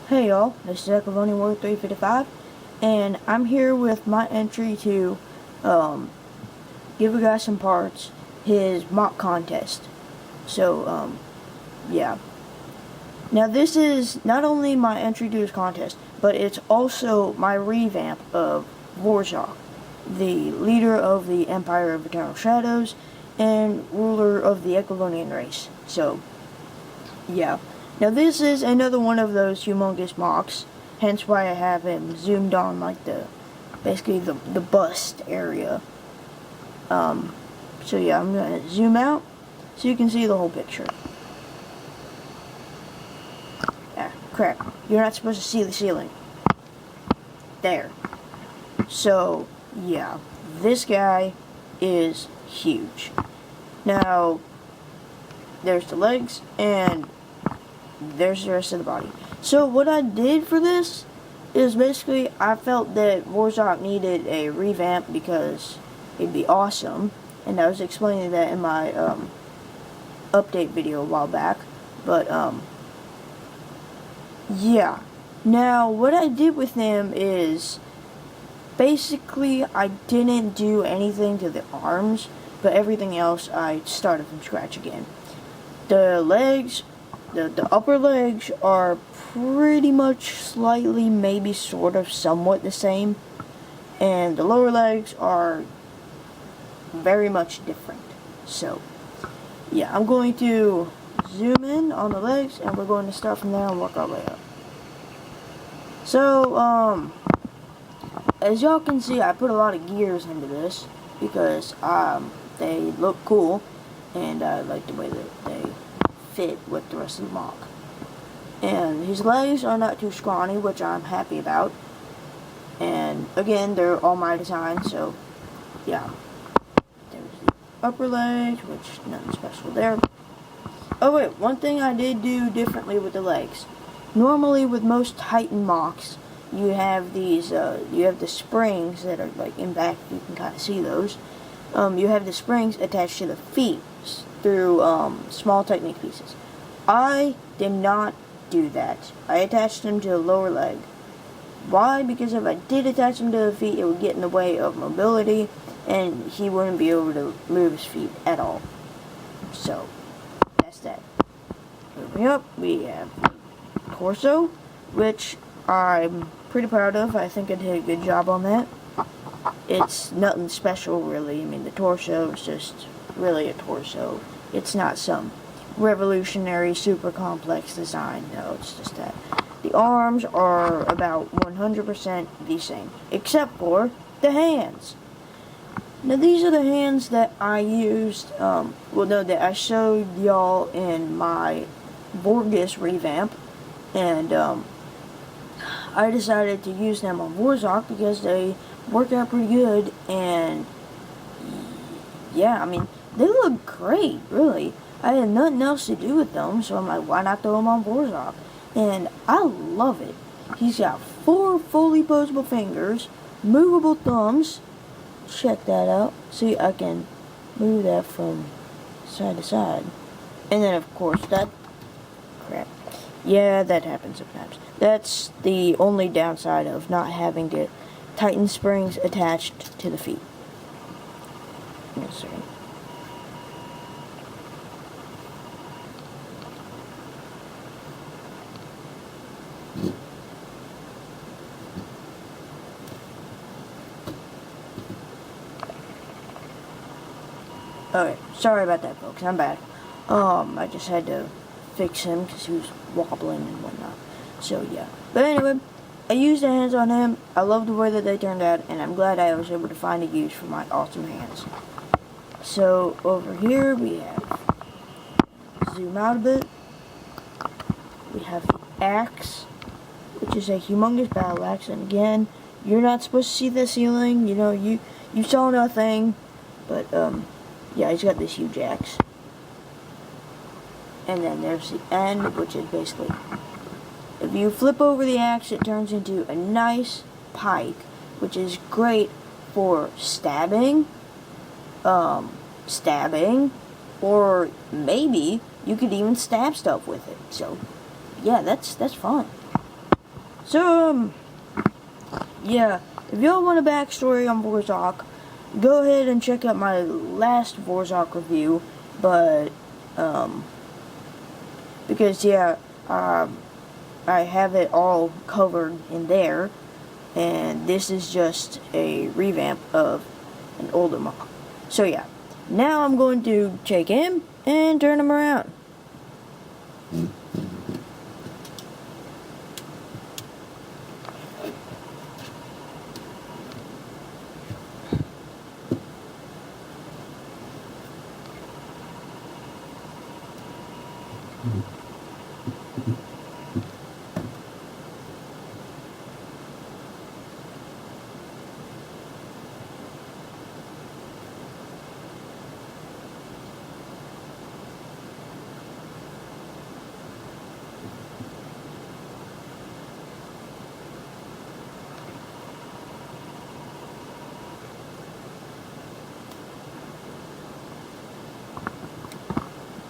Hey y'all, this is Echo 355, and I'm here with my entry to give a guy some parts, his mock contest. So, yeah. Now this is not only my entry to his contest, but it's also my revamp of Vorzok, the leader of the Empire of Eternal Shadows and ruler of the Echelonian race. So, yeah. Now this is another one of those humongous mocks, hence why I have him zoomed on like basically the bust area. So yeah, I'm gonna zoom out so you can see the whole picture. Ah, crap. You're not supposed to see the ceiling. There. So, yeah. This guy is huge. Now, there's the legs, and there's the rest of the body. So what I did for this is basically I felt that Vorzok needed a revamp because it'd be awesome, and I was explaining that in my update video a while back. But yeah. Now what I did with him is basically I didn't do anything to the arms, but everything else I started from scratch again. The legs, the upper legs are pretty much slightly, maybe sort of, somewhat the same. And the lower legs are very much different. So, yeah, I'm going to zoom in on the legs, and we're going to start from there and work our way up. So, as y'all can see, I put a lot of gears into this because they look cool, and I like the way that they fit with the rest of the mock. And his legs are not too scrawny, which I'm happy about. And again, they're all my design, so yeah. There's the upper legs, which nothing special there. Oh wait, one thing I did do differently with the legs. Normally with most Titan mocks, you have these, you have the springs that are like in back, you can kind of see those. You have the springs attached to the feet through small technique pieces. I did not do that. I attached them to the lower leg. Why? Because if I did attach them to the feet, it would get in the way of mobility, and he wouldn't be able to move his feet at all. So, that's that. Moving up, we have torso, which I'm pretty proud of. I think I did a good job on that. It's nothing special, really. I mean, the torso is just really a torso. It's not some revolutionary, super complex design. No, it's just that. The arms are about 100% the same, except for the hands. Now, these are the hands that I used, that I showed y'all in my Vorzok revamp, and I decided to use them on Vorzok because they work out pretty good, and yeah, I mean, they look great, really. I had nothing else to do with them, so I'm like, why not throw them on Vorzok? And I love it. He's got 4 fully posable fingers, movable thumbs. Check that out. See, I can move that from side to side. And then, of course, crap. Yeah, that happens sometimes. That's the only downside of not having the Titan springs attached to the feet. Yes, sir. Okay, sorry about that, folks. I'm back. I just had to fix him because he was wobbling and whatnot. So, yeah. But anyway, I used the hands on him. I love the way that they turned out, and I'm glad I was able to find a use for my awesome hands. So, over here we have, zoom out a bit, we have the axe, which is a humongous battle axe, and again, you're not supposed to see the ceiling, you know, you saw nothing, but, yeah, he's got this huge axe. And then there's the end, which is basically, if you flip over the axe, it turns into a nice pike, which is great for stabbing, or maybe you could even stab stuff with it. So, yeah, that's fun. So, yeah, if y'all want a backstory on Vorzok, go ahead and check out my last Vorzok review, but, because, yeah, I have it all covered in there, and this is just a revamp of an older MOC. So, yeah, now I'm going to take him and turn him around.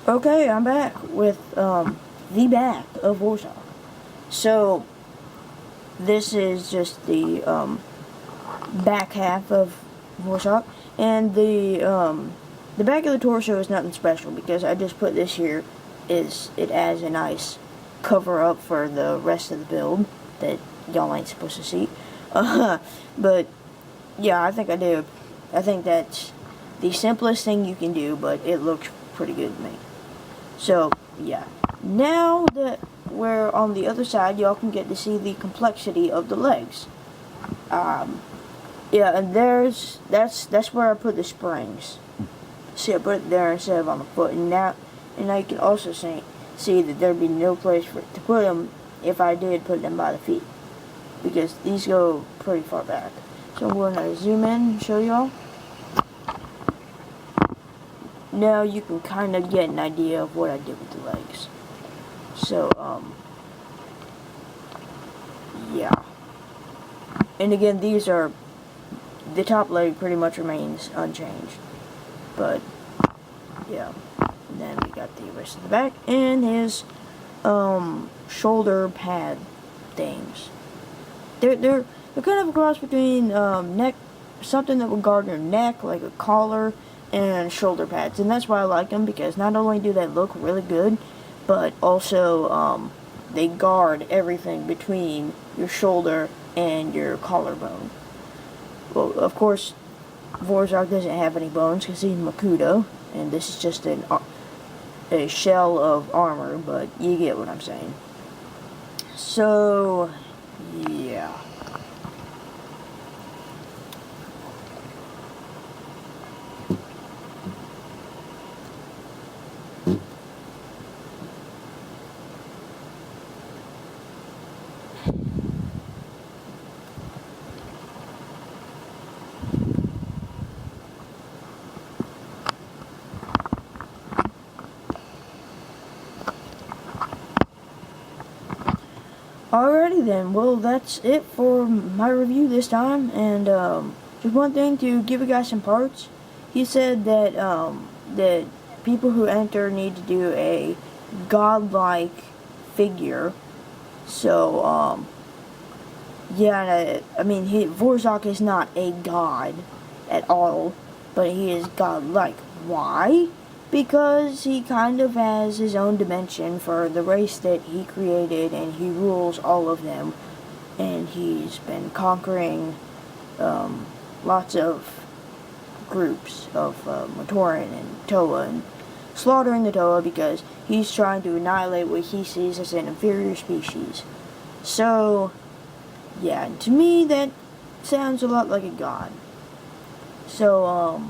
Okay, I'm back with the back of Vorzok. So this is just the back half of Vorzok, and the back of the torso is nothing special because I just put this here. It adds a nice cover up for the rest of the build that y'all ain't supposed to see. But yeah, I think that's the simplest thing you can do, but it looks pretty good to me. So, yeah. Now that we're on the other side, y'all can get to see the complexity of the legs. Yeah, and that's where I put the springs. See, I put it there instead of on the foot, and now you can also see that there'd be no place to put them if I did put them by the feet, because these go pretty far back. So I'm going to zoom in and show y'all. Now you can kind of get an idea of what I did with the legs. So, yeah. And again, these are, the top leg pretty much remains unchanged. But, yeah. And then we got the rest of the back, and his, shoulder pad things. They're kind of a cross between, neck, something that would guard your neck, like a collar, and shoulder pads, and that's why I like them, because not only do they look really good, but also they guard everything between your shoulder and your collarbone. Well, of course, Vorzok doesn't have any bones because he's Makuto, and this is just a shell of armor, but you get what I'm saying. So, yeah. Alrighty then, well that's it for my review this time, and just one thing to give you guys some parts. He said that that people who enter need to do a godlike figure. So yeah, I mean Vorzok is not a god at all, but he is godlike. Why? Because he kind of has his own dimension for the race that he created, and he rules all of them, and he's been conquering lots of groups of Matoran and Toa, and slaughtering the Toa because he's trying to annihilate what he sees as an inferior species. So, yeah, to me that sounds a lot like a god. So,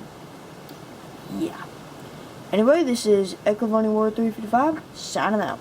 yeah. Anyway, this is Echo Warrior 355, signing out.